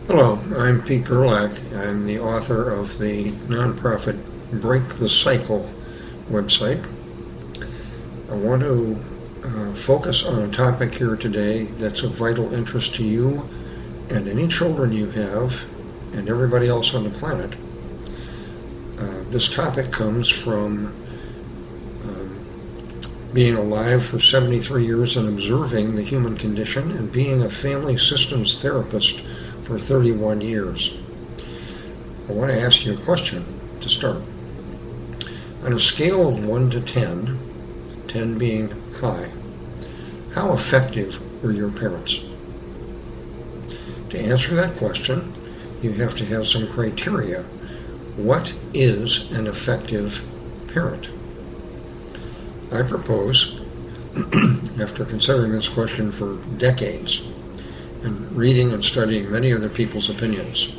Hello, I'm Pete Gerlach. I'm the author of the nonprofit Break the Cycle website. I want to focus on a topic here today that's of vital interest to you and any children you have and everybody else on the planet. This topic comes from being alive for 73 years and observing the human condition and being a family systems therapist for 31 years. I want to ask you a question to start. On a scale of 1 to 10, 10 being high, how effective were your parents? To answer that question, you have to have some criteria. What is an effective parent? I propose, after considering this question for decades and reading and studying many other people's opinions,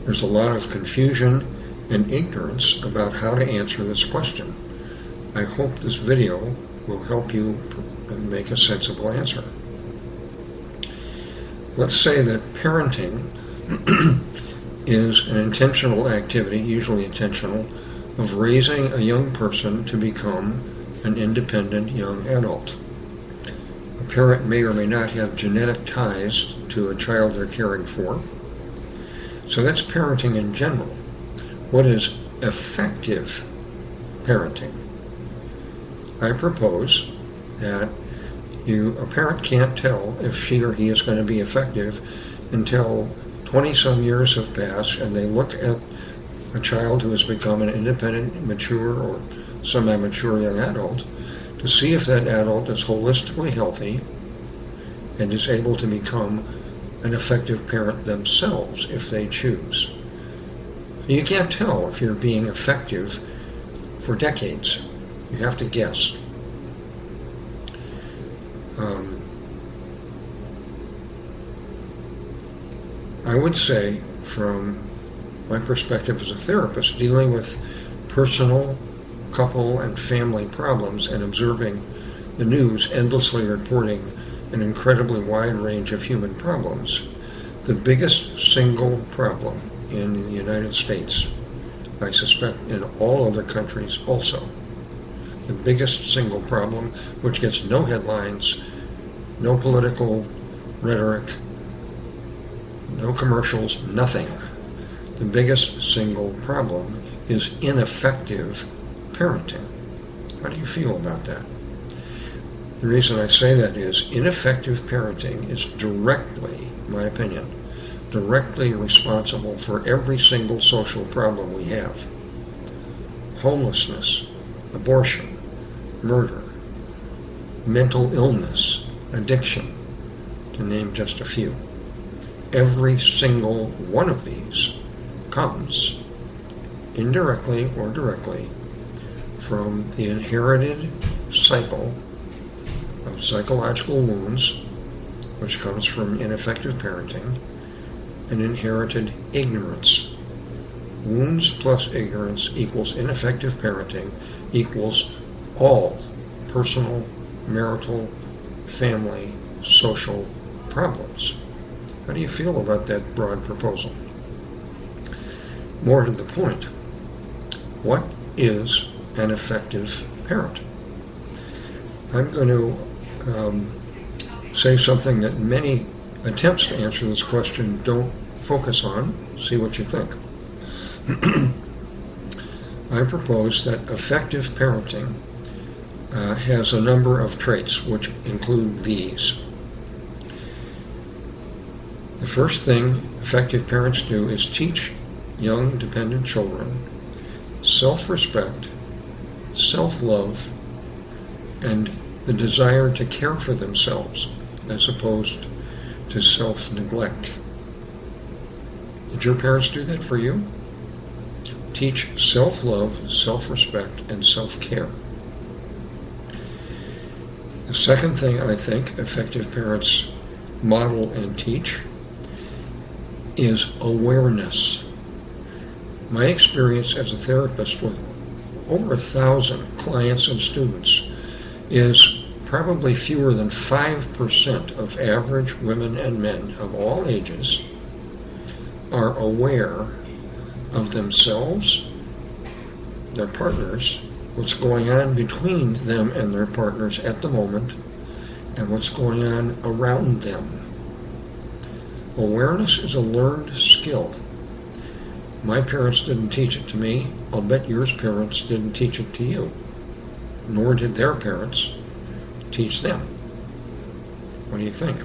there's a lot of confusion and ignorance about how to answer this question. I hope this video will help you make a sensible answer. Let's say that parenting is an intentional activity, usually intentional, of raising a young person to become an independent young adult. A parent may or may not have genetic ties to a child they're caring for. So that's parenting in general. What is effective parenting? I propose that a parent can't tell if she or he is going to be effective until 20-some years have passed and they look at a child who has become an independent, mature, or semi-mature young adult to see if that adult is holistically healthy and is able to become an effective parent themselves if they choose. You can't tell if you're being effective for decades. You have to guess. I would say, from my perspective as a therapist, dealing with personal, couple, and family problems and observing the news endlessly reporting an incredibly wide range of human problems, the biggest single problem in the United States, I suspect in all other countries also, the biggest single problem, which gets no headlines, no political rhetoric, no commercials, nothing. The biggest single problem is ineffective parenting. How do you feel about that? The reason I say that is ineffective parenting is directly, in my opinion, directly responsible for every single social problem we have. Homelessness, abortion, murder, mental illness, addiction, to name just a few. Every single one of these comes, indirectly or directly, from the inherited cycle of psychological wounds, which comes from ineffective parenting, and inherited ignorance. Wounds plus ignorance equals ineffective parenting equals all personal, marital, family, social problems. How do you feel about that broad proposal? More to the point, what is an effective parent? I'm going to say something that many attempts to answer this question don't focus on. See what you think. I propose that effective parenting has a number of traits which include these. The first thing effective parents do is teach young dependent children self-respect, self-love, and the desire to care for themselves as opposed to self-neglect. Did your parents do that for you? Teach self-love, self-respect, and self-care. The second thing I think effective parents model and teach is awareness. My experience as a therapist with over 1,000 clients and students is probably fewer than 5% of average women and men of all ages are aware of themselves, their partners, what's going on between them and their partners at the moment, and what's going on around them. Awareness is a learned skill. My parents didn't teach it to me. I'll bet yours parents didn't teach it to you. Nor did their parents teach them. What do you think?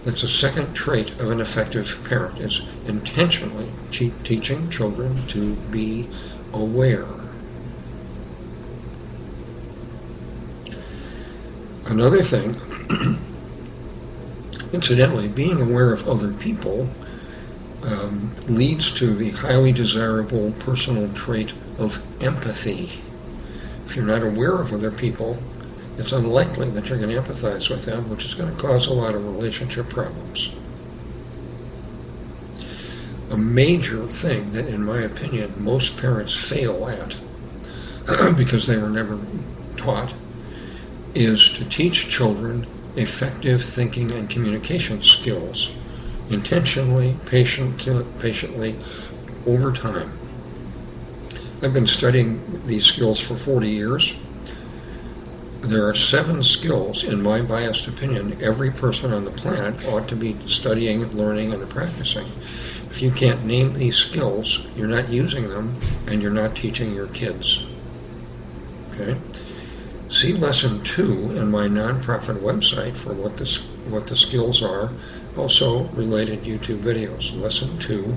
That's a second trait of an effective parent, is intentionally teaching children to be aware. Another thing, incidentally, being aware of other people leads to the highly desirable personal trait of empathy. If you're not aware of other people, it's unlikely that you're going to empathize with them, which is going to cause a lot of relationship problems. A major thing that, in my opinion, most parents fail at, because they were never taught, is to teach children effective thinking and communication skills, intentionally, patiently, over time. I've been studying these skills for 40 years. There are 7 skills, in my biased opinion, every person on the planet ought to be studying, learning, and practicing. If you can't name these skills, you're not using them, and you're not teaching your kids. Okay? See Lesson 2 in my nonprofit website for what the skills are. Also related YouTube videos. Lesson 2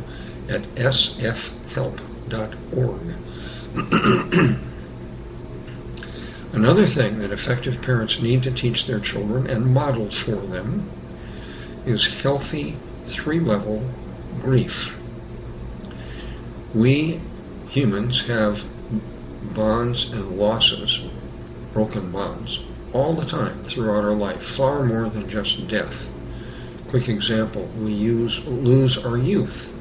at sfhelp.org. Another thing that effective parents need to teach their children and model for them is healthy 3-level grief. We humans have bonds and losses, broken bonds, all the time throughout our life, far more than just death. Quick example, we lose our youth.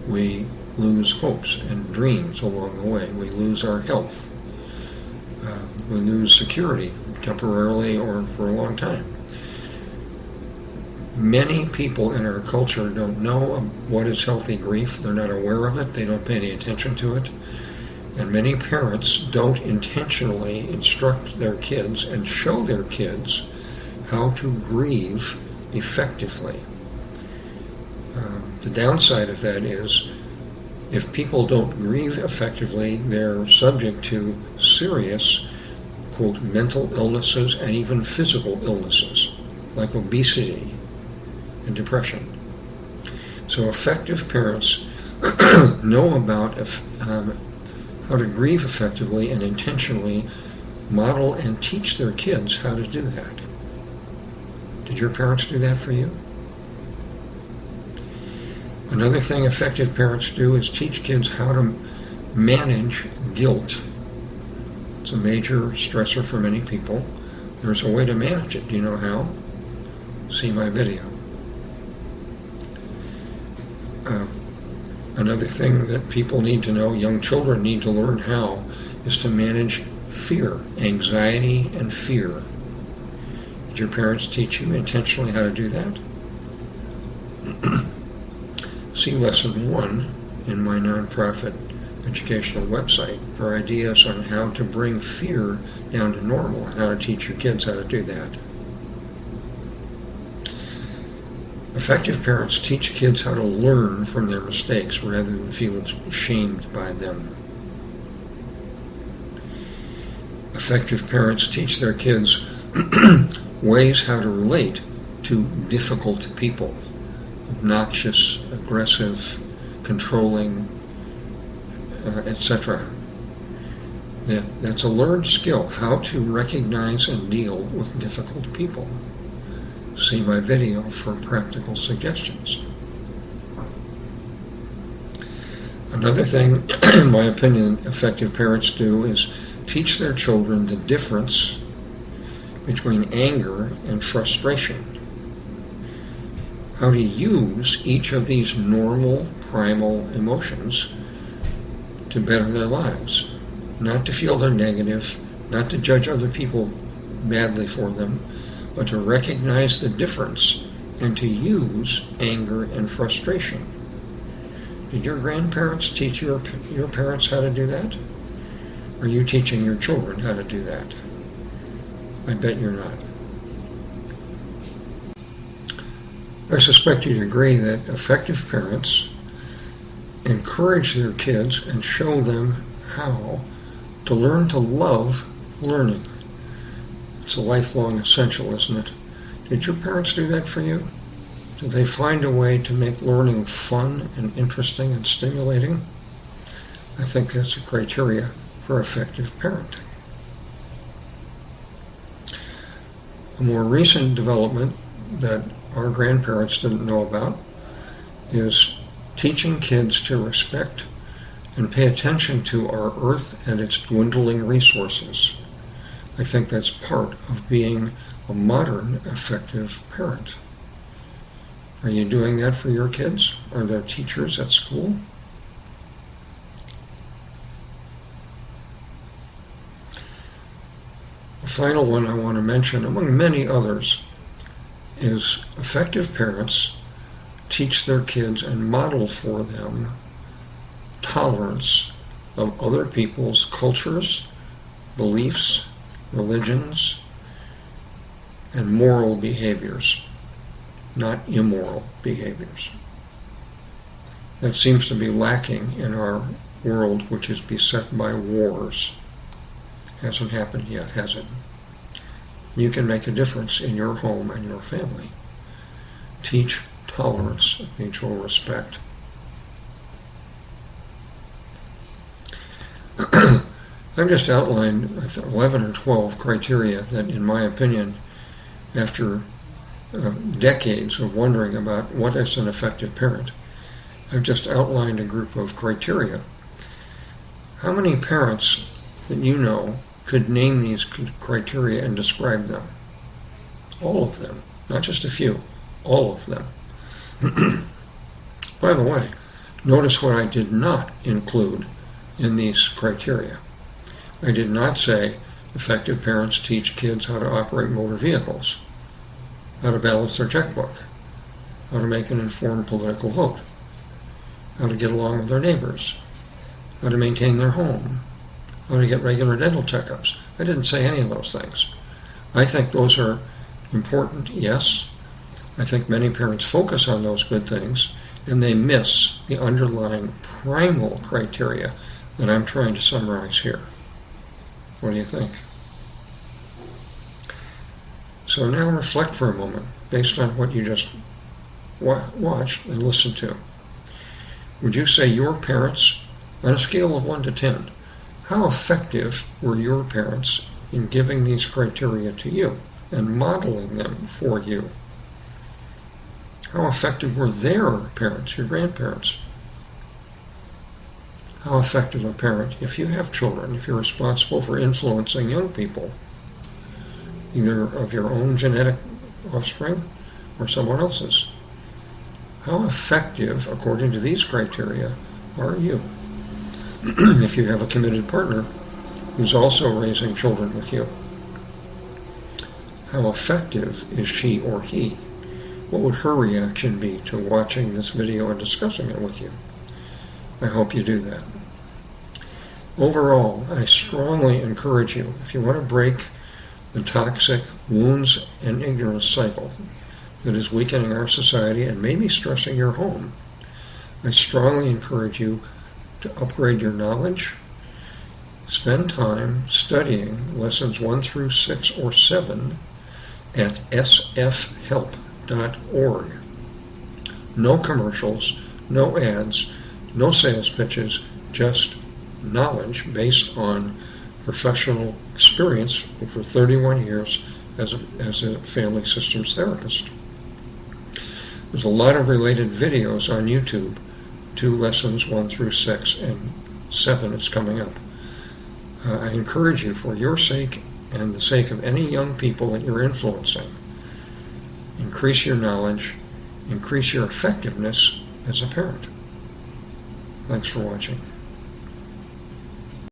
We lose hopes and dreams along the way. We lose our health. We lose security temporarily or for a long time. Many people in our culture don't know what is healthy grief. They're not aware of it. They don't pay any attention to it. And many parents don't intentionally instruct their kids and show their kids how to grieve effectively. The downside of that is, if people don't grieve effectively, they're subject to serious, quote, mental illnesses and even physical illnesses, like obesity and depression. So effective parents know about how to grieve effectively and intentionally model and teach their kids how to do that. Did your parents do that for you? Another thing effective parents do is teach kids how to manage guilt. It's a major stressor for many people. There's a way to manage it. Do you know how? See my video. Another thing that people need to know, young children need to learn how, is to manage fear, anxiety, and fear. Did your parents teach you intentionally how to do that? See Lesson 1 in my nonprofit educational website for ideas on how to bring fear down to normal and how to teach your kids how to do that. Effective parents teach kids how to learn from their mistakes rather than feel shamed by them. Effective parents teach their kids ways how to relate to difficult people, obnoxious, aggressive, controlling, etc. That's a learned skill, how to recognize and deal with difficult people. See my video for practical suggestions. Another thing, in my opinion, effective parents do is teach their children the difference between anger and frustration. How to use each of these normal, primal emotions to better their lives. Not to feel they're negative, not to judge other people badly for them, but to recognize the difference and to use anger and frustration Did your grandparents teach your parents how to do that? Are you teaching your children how to do that? I bet you're not. I suspect you'd agree that effective parents encourage their kids and show them how to learn to love learning. It's a lifelong essential, isn't it? Did your parents do that for you? Did they find a way to make learning fun and interesting and stimulating? I think that's a criteria for effective parenting. A more recent development that our grandparents didn't know about is teaching kids to respect and pay attention to our earth and its dwindling resources. I think that's part of being a modern, effective parent. Are you doing that for your kids? Are there teachers at school? The final one I want to mention, among many others, is effective parents teach their kids and model for them tolerance of other people's cultures, beliefs, religions, and moral behaviors, not immoral behaviors. That seems to be lacking in our world, which is beset by wars. Hasn't happened yet, has it? You can make a difference in your home and your family. Teach tolerance, mutual respect. I've just outlined 11 or 12 criteria that, in my opinion, after decades of wondering about what is an effective parent, I've just outlined a group of criteria. How many parents that you know could name these criteria and describe them? All of them, not just a few, all of them. By the way, notice what I did not include in these criteria. I did not say effective parents teach kids how to operate motor vehicles, how to balance their checkbook, how to make an informed political vote, how to get along with their neighbors, how to maintain their home, how to get regular dental checkups. I didn't say any of those things. I think those are important, yes. I think many parents focus on those good things and they miss the underlying primal criteria that I'm trying to summarize here. What do you think? So now reflect for a moment based on what you just watched and listened to. Would you say your parents, on a scale of 1 to 10, how effective were your parents in giving these criteria to you and modeling them for you? How effective were their parents, your grandparents? How effective a parent, if you have children, if you're responsible for influencing young people, either of your own genetic offspring or someone else's? How effective, according to these criteria, are you? If you have a committed partner who's also raising children with you, how effective is she or he? What would her reaction be to watching this video and discussing it with you? I hope you do that. Overall, I strongly encourage you, if you want to break the toxic wounds and ignorance cycle that is weakening our society and maybe stressing your home, I strongly encourage you to upgrade your knowledge. Spend time studying lessons 1 through 6 or 7 at sfhelp.org. No commercials, no ads, no sales pitches, just knowledge based on professional experience for 31 years as a family systems therapist. There's a lot of related videos on YouTube to lessons 1 through 6, and 7 is coming up. I encourage you, for your sake and the sake of any young people that you're influencing, increase your knowledge, increase your effectiveness as a parent. Thanks for watching.